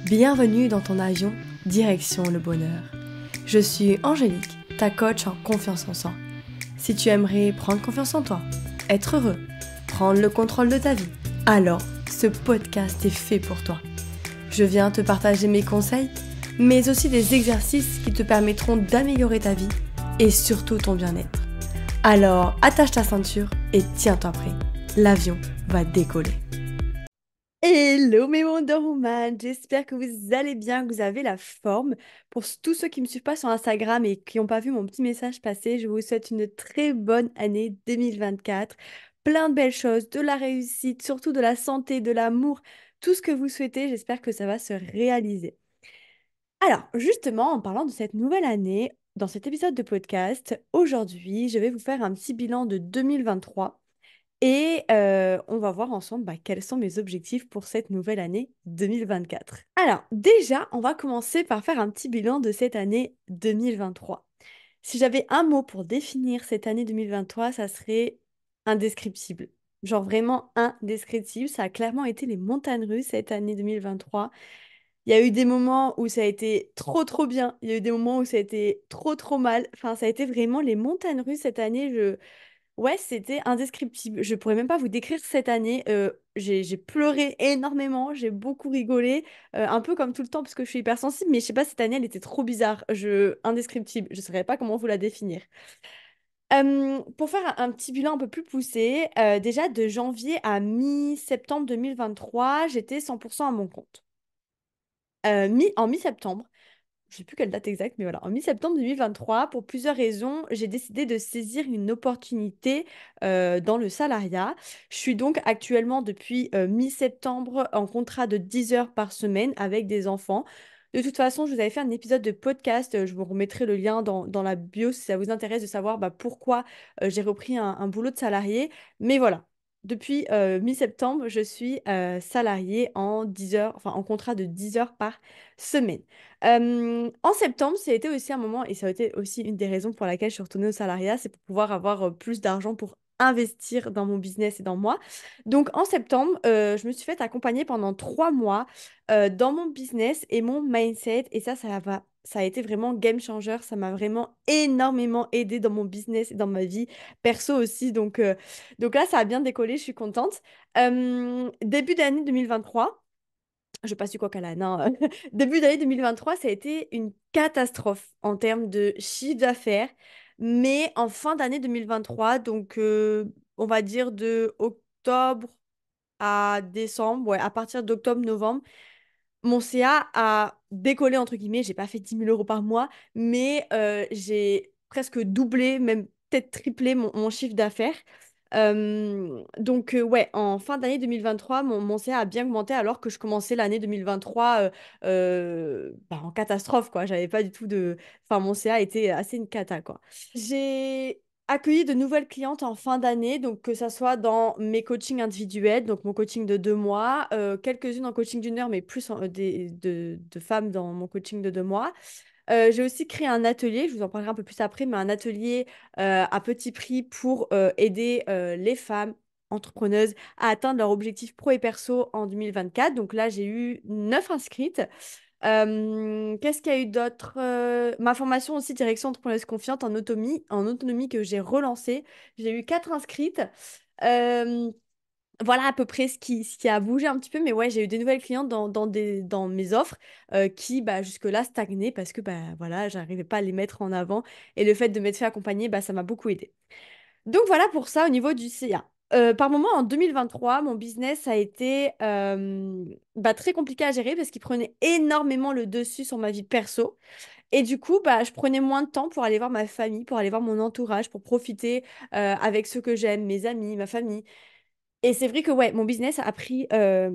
Bienvenue dans ton avion, direction le bonheur. Je suis Angélique, ta coach en confiance en soi. Si tu aimerais prendre confiance en toi, être heureux, prendre le contrôle de ta vie, alors ce podcast est fait pour toi. Je viens te partager mes conseils, mais aussi des exercices qui te permettront d'améliorer ta vie et surtout ton bien-être. Alors attache ta ceinture et tiens-toi prêt, l'avion va décoller. Hello mes Wonder Woman, j'espère que vous allez bien, que vous avez la forme. Pour tous ceux qui ne me suivent pas sur Instagram et qui n'ont pas vu mon petit message passer, je vous souhaite une très bonne année 2024. Plein de belles choses, de la réussite, surtout de la santé, de l'amour, tout ce que vous souhaitez, j'espère que ça va se réaliser. Alors, justement, en parlant de cette nouvelle année, dans cet épisode de podcast, aujourd'hui, je vais vous faire un petit bilan de 2023. Et on va voir ensemble quels sont mes objectifs pour cette nouvelle année 2024. Alors, déjà, on va commencer par faire un petit bilan de cette année 2023. Si j'avais un mot pour définir cette année 2023, ça serait indescriptible. Genre vraiment indescriptible. Ça a clairement été les montagnes russes cette année 2023. Il y a eu des moments où ça a été trop trop bien. Il y a eu des moments où ça a été trop trop mal. Enfin, ça a été vraiment les montagnes russes cette année. Ouais, c'était indescriptible. Je pourrais même pas vous décrire cette année. J'ai pleuré énormément, j'ai beaucoup rigolé, un peu comme tout le temps parce que je suis hypersensible, mais je sais pas, cette année, elle était trop bizarre. Indescriptible, je saurais pas comment vous la définir. Pour faire un petit bilan un peu plus poussé, déjà de janvier à mi-septembre 2023, j'étais 100% à mon compte. En mi-septembre, je sais plus quelle date exacte, mais voilà, en mi-septembre 2023, pour plusieurs raisons, j'ai décidé de saisir une opportunité dans le salariat. Je suis donc actuellement depuis mi-septembre en contrat de 10 heures par semaine avec des enfants. De toute façon, je vous avais fait un épisode de podcast, je vous remettrai le lien dans la bio si ça vous intéresse de savoir pourquoi j'ai repris un boulot de salarié. Mais voilà. Depuis mi-septembre, je suis salariée en 10 heures, enfin en contrat de 10 heures par semaine. En septembre, ça a été aussi un moment, et ça a été aussi une des raisons pour laquelle je suis retournée au salariat, c'est pour pouvoir avoir plus d'argent pour investir dans mon business et dans moi. Donc en septembre, je me suis fait accompagner pendant 3 mois dans mon business et mon mindset, et ça a été vraiment game changer. Ça m'a vraiment énormément aidé dans mon business et dans ma vie perso aussi. Donc là, ça a bien décollé, je suis contente. Début d'année 2023. Je passe du coq à l'âne, hein. Début d'année 2023, ça a été une catastrophe en termes de chiffre d'affaires. Mais en fin d'année 2023, donc on va dire de octobre à décembre, ouais, à partir d'octobre-novembre, mon CA a décollé, entre guillemets. J'ai pas fait 10 000 € par mois, mais j'ai presque doublé, même peut-être triplé mon chiffre d'affaires. Ouais, en fin d'année 2023, mon CA a bien augmenté alors que je commençais l'année 2023 en catastrophe, quoi. J'avais pas du tout de... Enfin, mon CA était assez une cata, quoi. J'ai accueilli de nouvelles clientes en fin d'année, donc que ça soit dans mes coachings individuels, donc mon coaching de 2 mois, quelques-unes en coaching d'1 heure, mais plus de femmes dans mon coaching de 2 mois. J'ai aussi créé un atelier, je vous en parlerai un peu plus après, mais un atelier à petit prix pour aider les femmes entrepreneuses à atteindre leurs objectifs pro et perso en 2024. Donc là, j'ai eu 9 inscrites. Qu'est-ce qu'il y a eu d'autre? Ma formation aussi, direction entrepreneuse confiante en autonomie que j'ai relancée. J'ai eu 4 inscrites. Euh, voilà à peu près ce qui a bougé un petit peu, mais ouais, j'ai eu des nouvelles clientes dans mes offres qui jusque-là stagnaient parce que voilà, j'arrivais pas à les mettre en avant et le fait de m'être fait accompagner, ça m'a beaucoup aidé. Donc voilà pour ça au niveau du CA. Par moment, en 2023, mon business a été très compliqué à gérer parce qu'il prenait énormément le dessus sur ma vie perso. Et du coup, je prenais moins de temps pour aller voir ma famille, pour aller voir mon entourage, pour profiter avec ceux que j'aime, mes amis, ma famille. Et c'est vrai que ouais, mon business a pris un,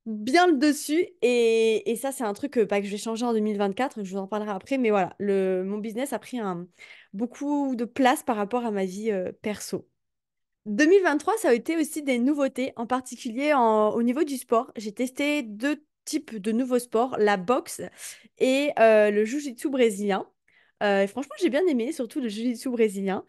bien le dessus. Et ça, c'est un truc que je vais changer en 2024. Je vous en parlerai après. Mais voilà, mon business a pris beaucoup de place par rapport à ma vie perso. 2023, ça a été aussi des nouveautés, en particulier au niveau du sport. J'ai testé 2 types de nouveaux sports, la boxe et le jiu-jitsu brésilien. Et franchement, j'ai bien aimé, surtout le jiu-jitsu brésilien.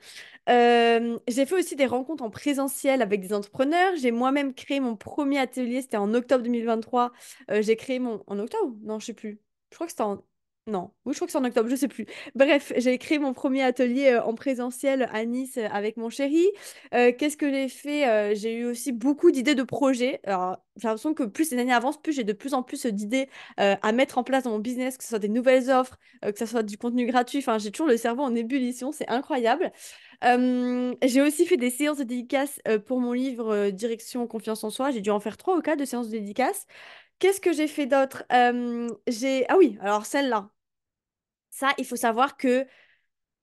J'ai fait aussi des rencontres en présentiel avec des entrepreneurs. J'ai moi-même créé mon premier atelier, c'était en octobre 2023. J'ai créé mon... En octobre? Non, je sais plus. Je crois que c'était en... Non, oui, je crois que c'est en octobre, je sais plus. Bref, j'ai créé mon premier atelier en présentiel à Nice avec mon chéri. Qu'est-ce que j'ai fait? J'ai eu aussi beaucoup d'idées de projets. Alors, j'ai l'impression que plus les années avancent, plus j'ai de plus en plus d'idées à mettre en place dans mon business, que ce soit des nouvelles offres, que ce soit du contenu gratuit. Enfin, j'ai toujours le cerveau en ébullition, c'est incroyable. J'ai aussi fait des séances de dédicaces pour mon livre Direction Confiance en soi. J'ai dû en faire 3 ou 4 de séances de dédicaces. Qu'est-ce que j'ai fait d'autre? Ah oui, alors celle-là. Ça, il faut savoir que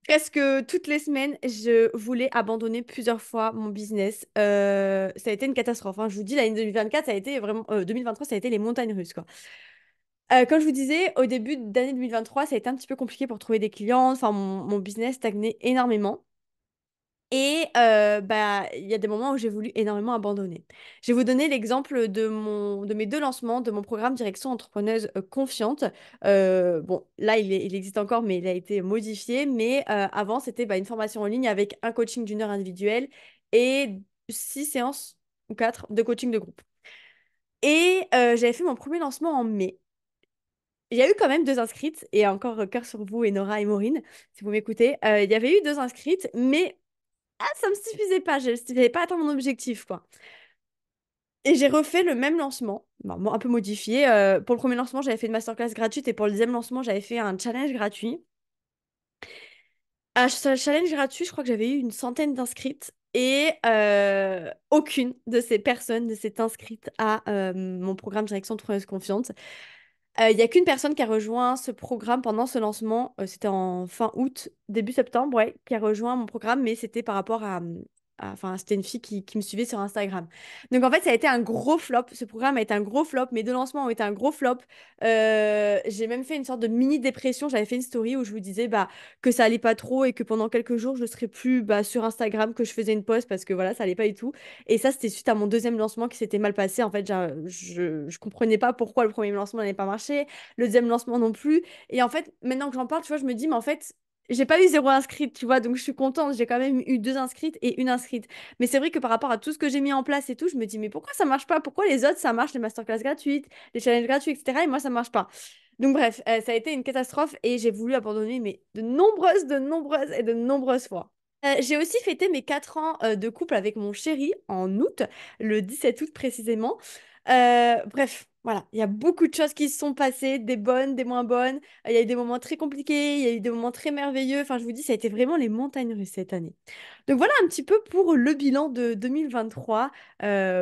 presque toutes les semaines, je voulais abandonner plusieurs fois mon business. Ça a été une catastrophe, hein. Je vous dis, l'année 2024, ça a été vraiment... 2023, ça a été les montagnes russes, quoi. Comme je vous disais, au début d'année 2023, ça a été un petit peu compliqué pour trouver des clients. Enfin, mon business stagnait énormément. Et bah, il y a des moments où j'ai voulu énormément abandonner. Je vais vous donner l'exemple de mes 2 lancements de mon programme Direction Entrepreneuse Confiante. Bon, là, il existe encore, mais il a été modifié. Mais avant, c'était bah, une formation en ligne avec un coaching d'1 heure individuel et 6 séances ou 4 de coaching de groupe. Et j'avais fait mon premier lancement en mai. Il y a eu quand même 2 inscrites, et encore cœur sur vous et Nora et Maureen, si vous m'écoutez. Il y avait eu 2 inscrites, mais ça me suffisait pas. Je n'avais pas atteint mon objectif, quoi. Et j'ai refait le même lancement, bon, un peu modifié. Pour le premier lancement, j'avais fait une masterclass gratuite, et pour le deuxième lancement, j'avais fait un challenge gratuit. À ce challenge gratuit, je crois que j'avais eu une centaine d'inscrites. Et aucune de ces personnes de s'est inscrite à mon programme Direction Entrepreneuse Confiante. Il n'y a qu'une personne qui a rejoint ce programme pendant ce lancement. C'était en fin août, début septembre, ouais, qui a rejoint mon programme, mais c'était par rapport enfin, c'était une fille qui me suivait sur Instagram. Donc en fait, ça a été un gros flop. Ce programme a été un gros flop. Mes 2 lancements ont été un gros flop. J'ai même fait une sorte de mini dépression. J'avais fait une story où je vous disais bah, que ça allait pas trop et que pendant quelques jours, je serais plus bah, sur Instagram, que je faisais une post parce que voilà, ça allait pas du tout. Et ça, c'était suite à mon deuxième lancement qui s'était mal passé. En fait, je comprenais pas pourquoi le premier lancement n'allait pas marcher, le deuxième lancement non plus. Et en fait, maintenant que j'en parle, tu vois, je me dis, mais en fait, j'ai pas eu 0 inscrite, tu vois, donc je suis contente. J'ai quand même eu 2 inscrites et 1 inscrite. Mais c'est vrai que par rapport à tout ce que j'ai mis en place et tout, je me dis, mais pourquoi ça marche pas? Pourquoi les autres, ça marche, les masterclass gratuites, les challenges gratuits, etc. Et moi, ça marche pas. Donc bref, ça a été une catastrophe et j'ai voulu abandonner, mais de nombreuses et de nombreuses fois. J'ai aussi fêté mes 4 ans de couple avec mon chéri en août, le 17 août précisément. Bref, voilà, il y a beaucoup de choses qui se sont passées, des bonnes, des moins bonnes. Il y a eu des moments très compliqués, il y a eu des moments très merveilleux. Enfin, je vous dis, ça a été vraiment les montagnes russes cette année. Donc voilà un petit peu pour le bilan de 2023.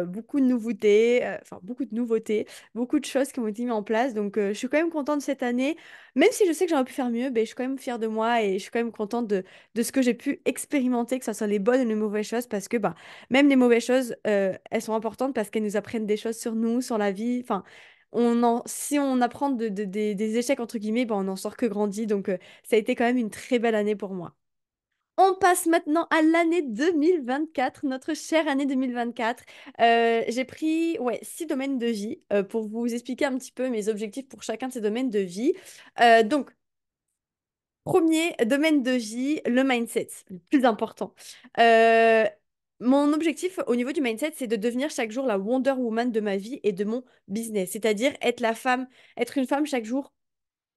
Beaucoup de nouveautés, beaucoup de nouveautés, beaucoup de choses qui ont été mises en place. Donc je suis quand même contente de cette année. Même si je sais que j'aurais pu faire mieux, ben, je suis quand même fière de moi et je suis quand même contente de ce que j'ai pu expérimenter, que ce soit les bonnes et les mauvaises choses, parce que bah, même les mauvaises choses, elles sont importantes parce qu'elles nous apprennent des choses sur nous, sur la vie. Enfin, si on apprend des échecs, entre guillemets, ben, on n'en sort que grandi. Donc ça a été quand même une très belle année pour moi. On passe maintenant à l'année 2024, notre chère année 2024. J'ai pris 6 domaines de vie pour vous expliquer un petit peu mes objectifs pour chacun de ces domaines de vie. Donc, premier domaine de vie, le mindset, le plus important. Euh, Mon objectif au niveau du mindset, c'est de devenir chaque jour la Wonder Woman de ma vie et de mon business, c'est-à-dire être une femme chaque jour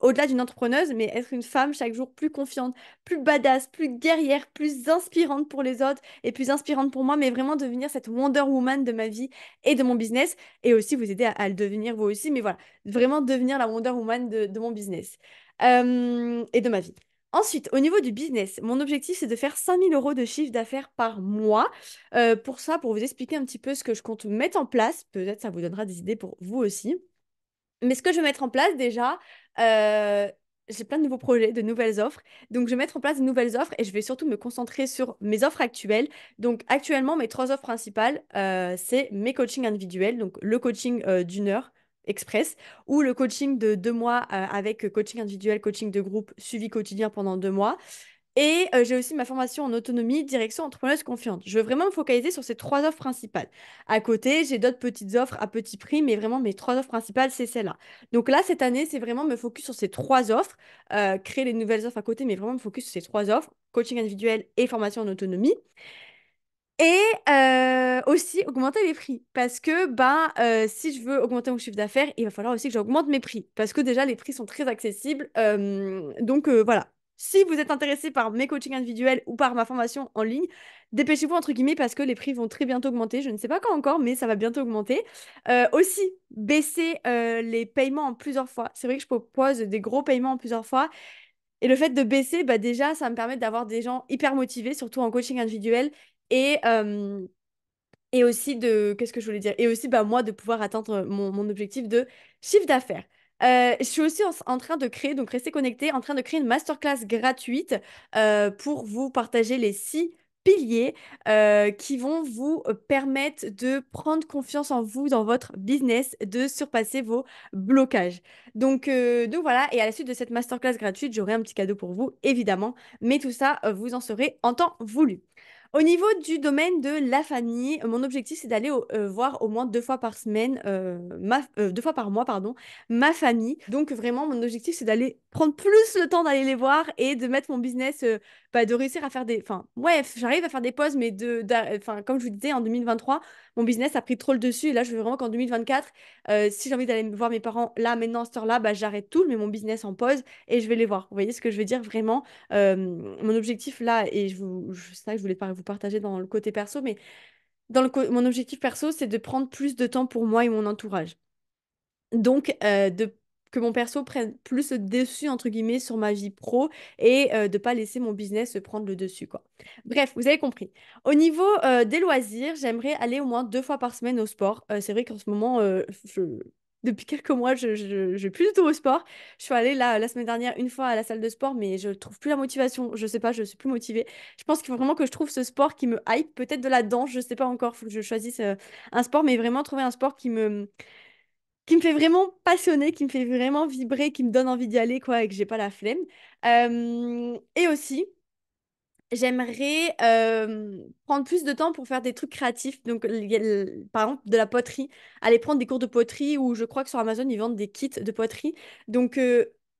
au-delà d'une entrepreneuse, mais être une femme chaque jour plus confiante, plus badass, plus guerrière, plus inspirante pour les autres et plus inspirante pour moi, mais vraiment devenir cette Wonder Woman de ma vie et de mon business et aussi vous aider à le devenir vous aussi, mais voilà, vraiment devenir la Wonder Woman de mon business et de ma vie. Ensuite, au niveau du business, mon objectif, c'est de faire 5 000 € de chiffre d'affaires par mois. Pour ça, pour vous expliquer un petit peu ce que je compte mettre en place, peut-être ça vous donnera des idées pour vous aussi. Mais ce que je vais mettre en place déjà, euh, j'ai plein de nouveaux projets, de nouvelles offres. Donc, je vais mettre en place de nouvelles offres et je vais surtout me concentrer sur mes offres actuelles. Donc, actuellement, mes 3 offres principales, c'est mes coachings individuels, donc le coaching d'1 heure express ou le coaching de 2 mois avec coaching individuel, coaching de groupe, suivi quotidien pendant 2 mois. Et j'ai aussi ma formation en autonomie, direction entrepreneuse confiante. Je veux vraiment me focaliser sur ces trois offres principales. À côté, j'ai d'autres petites offres à petit prix, mais vraiment mes trois offres principales, c'est celle-là. Donc là, cette année, c'est vraiment me focus sur ces trois offres, créer les nouvelles offres à côté, mais vraiment me focus sur ces trois offres, coaching individuel et formation en autonomie. Et aussi augmenter les prix. Parce que si je veux augmenter mon chiffre d'affaires, il va falloir aussi que j'augmente mes prix. Parce que déjà, les prix sont très accessibles. Voilà. Si vous êtes intéressé par mes coachings individuels ou par ma formation en ligne, dépêchez-vous entre guillemets parce que les prix vont très bientôt augmenter. Je ne sais pas quand encore, mais ça va bientôt augmenter. Aussi, baisser les paiements en plusieurs fois. C'est vrai que je propose des gros paiements en plusieurs fois. Et le fait de baisser, déjà, ça me permet d'avoir des gens hyper motivés, surtout en coaching individuel. Et, euh, et aussi de... Qu'est-ce que je voulais dire? Et aussi, moi, de pouvoir atteindre mon objectif de chiffre d'affaires. Je suis aussi en train de créer, donc restez connectés, en train de créer une masterclass gratuite pour vous partager les 6 piliers qui vont vous permettre de prendre confiance en vous dans votre business, de surpasser vos blocages. Donc voilà, et à la suite de cette masterclass gratuite, j'aurai un petit cadeau pour vous, évidemment, mais tout ça, vous en saurez en temps voulu. Au niveau du domaine de la famille, mon objectif c'est d'aller voir au moins 2 fois par semaine, 2 fois par mois, pardon, ma famille. Donc vraiment, mon objectif c'est d'aller prendre plus le temps d'aller les voir et de mettre mon business, de réussir à faire des... Enfin, ouais, j'arrive à faire des pauses, mais comme je vous disais, en 2023, mon business a pris trop le dessus. Et là, je veux vraiment qu'en 2024, si j'ai envie d'aller voir mes parents là, maintenant, à cette heure-là, j'arrête tout, je mets mon business en pause et je vais les voir. Vous voyez ce que je veux dire vraiment? Mon objectif là, et c'est ça que je voulais vous partager dans le côté perso, mais mon objectif perso, c'est de prendre plus de temps pour moi et mon entourage. Donc, que mon perso prenne plus le dessus, entre guillemets, sur ma vie pro et de pas laisser mon business prendre le dessus, quoi. Bref, vous avez compris. Au niveau des loisirs, j'aimerais aller au moins 2 fois par semaine au sport. C'est vrai qu'en ce moment, depuis quelques mois, je vais plus du tout au sport. Je suis allée là, la semaine dernière une fois à la salle de sport, mais je trouve plus la motivation. Je sais pas, je suis plus motivée. Je pense qu'il faut vraiment que je trouve ce sport qui me hype. Peut-être de la danse, je sais pas encore. Il faut que je choisisse un sport, mais vraiment trouver un sport qui me fait vraiment passionner, qui me fait vraiment vibrer, qui me donne envie d'y aller, quoi, et que j'ai pas la flemme. Et aussi, j'aimerais prendre plus de temps pour faire des trucs créatifs. Donc, il y a par exemple, de la poterie. Aller prendre des cours de poterie ou je crois que sur Amazon, ils vendent des kits de poterie. Donc,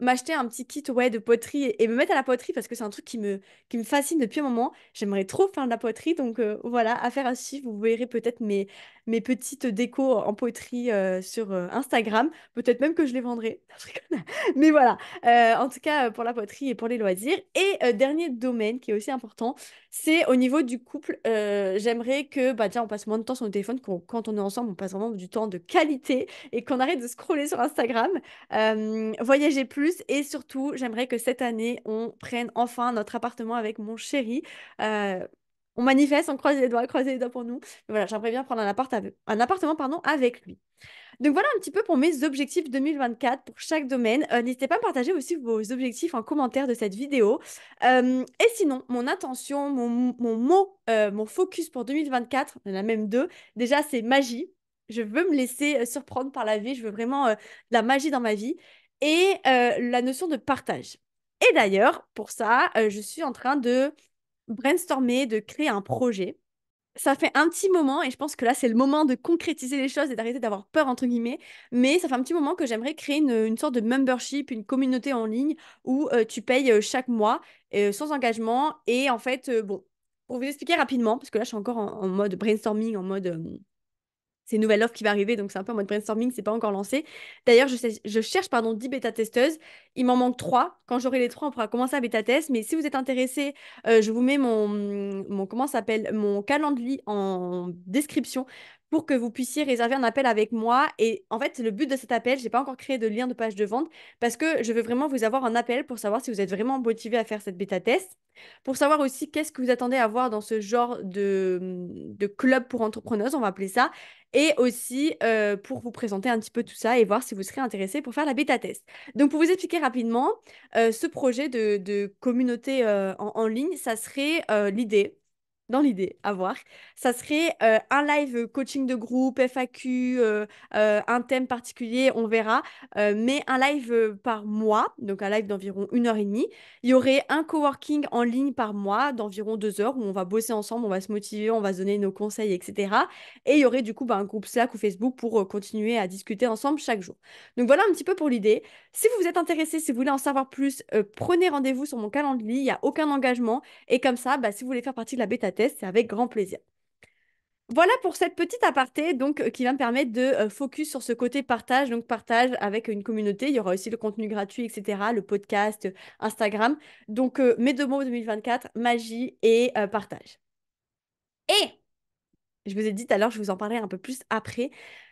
m'acheter un petit kit ouais, de poterie et me mettre à la poterie parce que c'est un truc qui me fascine depuis un moment. J'aimerais trop faire de la poterie. Donc, voilà, affaire à suivre. Vous verrez peut-être mes petites décos en poterie sur Instagram. Peut-être même que je les vendrai. Mais voilà. En tout cas, pour la poterie et pour les loisirs. Et dernier domaine qui est aussi important, c'est au niveau du couple. J'aimerais que, déjà, on passe moins de temps sur le téléphone, quand on est ensemble, on passe vraiment du temps de qualité et qu'on arrête de scroller sur Instagram, voyager plus et surtout, j'aimerais que cette année, on prenne enfin notre appartement avec mon chéri. Euh, on manifeste, on croise les doigts pour nous. Mais voilà, j'aimerais bien prendre un appartement pardon, avec lui. Donc voilà un petit peu pour mes objectifs 2024 pour chaque domaine. N'hésitez pas à me partager aussi vos objectifs en commentaire de cette vidéo. Et sinon, mon intention, mon mot, mon focus pour 2024, il y en a même deux. Déjà, c'est magie. Je veux me laisser surprendre par la vie. Je veux vraiment de la magie dans ma vie. Et la notion de partage. Et d'ailleurs, pour ça, je suis en train de brainstormer, de créer un projet. Ça fait un petit moment, et je pense que là, c'est le moment de concrétiser les choses et d'arrêter d'avoir peur, entre guillemets. Mais ça fait un petit moment que j'aimerais créer une sorte de membership, une communauté en ligne où tu payes chaque mois sans engagement. Et en fait, bon, pour vous expliquer rapidement, parce que là, je suis encore en mode brainstorming, en mode c'est une nouvelle offre qui va arriver, donc c'est un peu en mode brainstorming, c'est pas encore lancé. D'ailleurs, je cherche 10 bêta-testeuses. Il m'en manque 3. Quand j'aurai les 3, on pourra commencer à bêta-test. Mais si vous êtes intéressé, je vous mets comment ça s'appelle, mon calendrier en description pour que vous puissiez réserver un appel avec moi. Et en fait, le but de cet appel, j'ai pas encore créé de lien de page de vente parce que je veux vraiment vous avoir un appel pour savoir si vous êtes vraiment motivé à faire cette bêta-test. Pour savoir aussi qu'est-ce que vous attendez à voir dans ce genre de club pour entrepreneurs, on va appeler ça et aussi pour vous présenter un petit peu tout ça et voir si vous serez intéressé pour faire la bêta test. Donc pour vous expliquer rapidement, ce projet de communauté en ligne, ça serait l'idée. dans l'idée, à voir, ça serait un live coaching de groupe, FAQ, un thème particulier, on verra, mais un live par mois, donc un live d'environ 1 heure et demie. Il y aurait un coworking en ligne par mois d'environ 2 heures où on va bosser ensemble, on va se motiver, on va se donner nos conseils, etc. Et il y aurait du coup un groupe Slack ou Facebook pour continuer à discuter ensemble chaque jour. Donc voilà un petit peu pour l'idée. Si vous vous êtes intéressé, si vous voulez en savoir plus, prenez rendez-vous sur mon calendrier, il n'y a aucun engagement. Et comme ça, bah, si vous voulez faire partie de la bêta test, c'est avec grand plaisir. Voilà pour cette petite aparté donc qui va me permettre de focus sur ce côté partage, donc partage avec une communauté. Il y aura aussi le contenu gratuit, etc., le podcast, Instagram. Donc mes 2 mots 2024, magie et partage. Et je vous ai dit tout à l'heure, je vous en parlerai un peu plus après.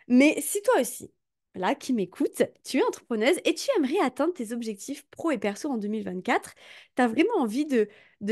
Mais si toi aussi, là, qui m'écoute, tu es entrepreneuse et tu aimerais atteindre tes objectifs pro et perso en 2024, tu as vraiment envie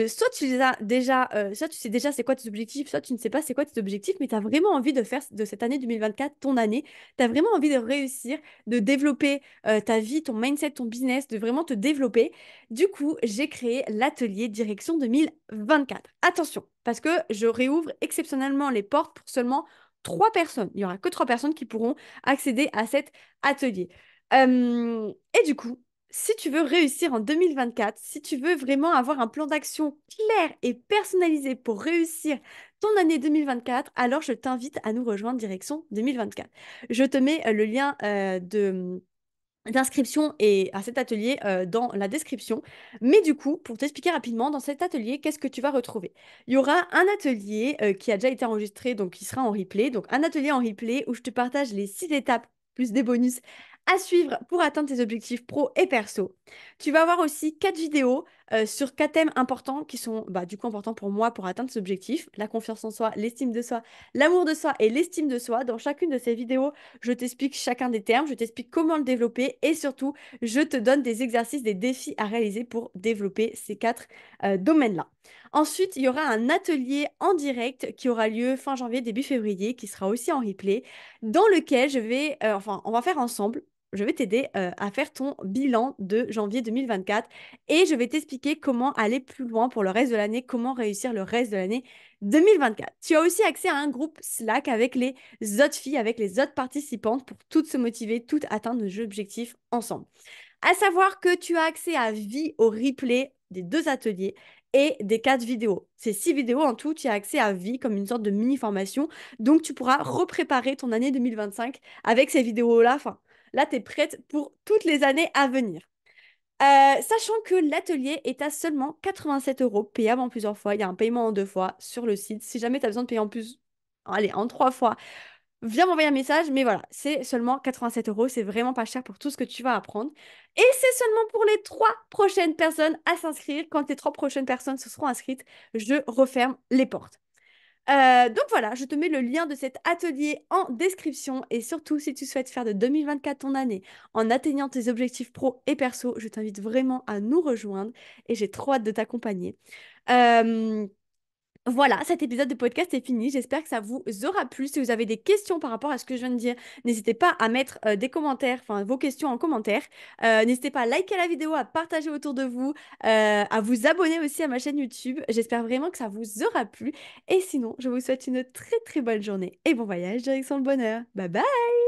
soit tu les as déjà, soit tu sais déjà c'est quoi tes objectifs, soit tu ne sais pas c'est quoi tes objectifs, mais tu as vraiment envie de faire de cette année 2024 ton année. Tu as vraiment envie de réussir, de développer ta vie, ton mindset, ton business, de vraiment te développer. Du coup, j'ai créé l'atelier Direction 2024. Attention, parce que je réouvre exceptionnellement les portes pour seulement 3 personnes. Il n'y aura que 3 personnes qui pourront accéder à cet atelier. Et du coup, si tu veux réussir en 2024, si tu veux vraiment avoir un plan d'action clair et personnalisé pour réussir ton année 2024, alors je t'invite à nous rejoindre direction 2024. Je te mets le lien d'inscription et à cet atelier dans la description. Mais du coup, pour t'expliquer rapidement, dans cet atelier, qu'est-ce que tu vas retrouver? Il y aura un atelier qui a déjà été enregistré, donc qui sera en replay. Donc un atelier en replay où je te partage les 6 étapes plus des bonus à suivre pour atteindre tes objectifs pro et perso. Tu vas avoir aussi 4 vidéos sur 4 thèmes importants qui sont bah, du coup importants pour moi pour atteindre ces objectifs. La confiance en soi, l'estime de soi, l'amour de soi et l'estime de soi. Dans chacune de ces vidéos, je t'explique chacun des termes, je t'explique comment le développer et surtout, je te donne des exercices, des défis à réaliser pour développer ces 4 domaines-là. Ensuite, il y aura un atelier en direct qui aura lieu fin janvier, début février, qui sera aussi en replay, dans lequel enfin, on va faire ensemble. Je vais t'aider à faire ton bilan de janvier 2024 et je vais t'expliquer comment aller plus loin pour le reste de l'année, comment réussir le reste de l'année 2024. Tu as aussi accès à un groupe Slack avec les autres filles, avec les autres participantes pour toutes se motiver, toutes atteindre nos objectifs ensemble. À savoir que tu as accès à vie au replay des 2 ateliers et des 4 vidéos. Ces 6 vidéos en tout, tu as accès à vie comme une sorte de mini-formation. Donc, tu pourras repréparer ton année 2025 avec ces vidéos-là. Enfin, là, tu es prête pour toutes les années à venir. Sachant que l'atelier est à seulement 87 euros, payable en plusieurs fois. Il y a un paiement en 2 fois sur le site. Si jamais tu as besoin de payer en plus, allez, en 3 fois, viens m'envoyer un message. Mais voilà, c'est seulement 87 euros. C'est vraiment pas cher pour tout ce que tu vas apprendre. Et c'est seulement pour les 3 prochaines personnes à s'inscrire. Quand les 3 prochaines personnes se seront inscrites, je referme les portes. Donc voilà, je te mets le lien de cet atelier en description et surtout si tu souhaites faire de 2024 ton année en atteignant tes objectifs pro et perso, je t'invite vraiment à nous rejoindre et j'ai trop hâte de t'accompagner. Euh, voilà, cet épisode de podcast est fini. J'espère que ça vous aura plu. Si vous avez des questions par rapport à ce que je viens de dire, n'hésitez pas à mettre des commentaires, enfin vos questions en commentaire. N'hésitez pas à liker la vidéo, à partager autour de vous, à vous abonner aussi à ma chaîne YouTube. J'espère vraiment que ça vous aura plu. Et sinon, je vous souhaite une très très bonne journée et bon voyage direction le bonheur. Bye bye!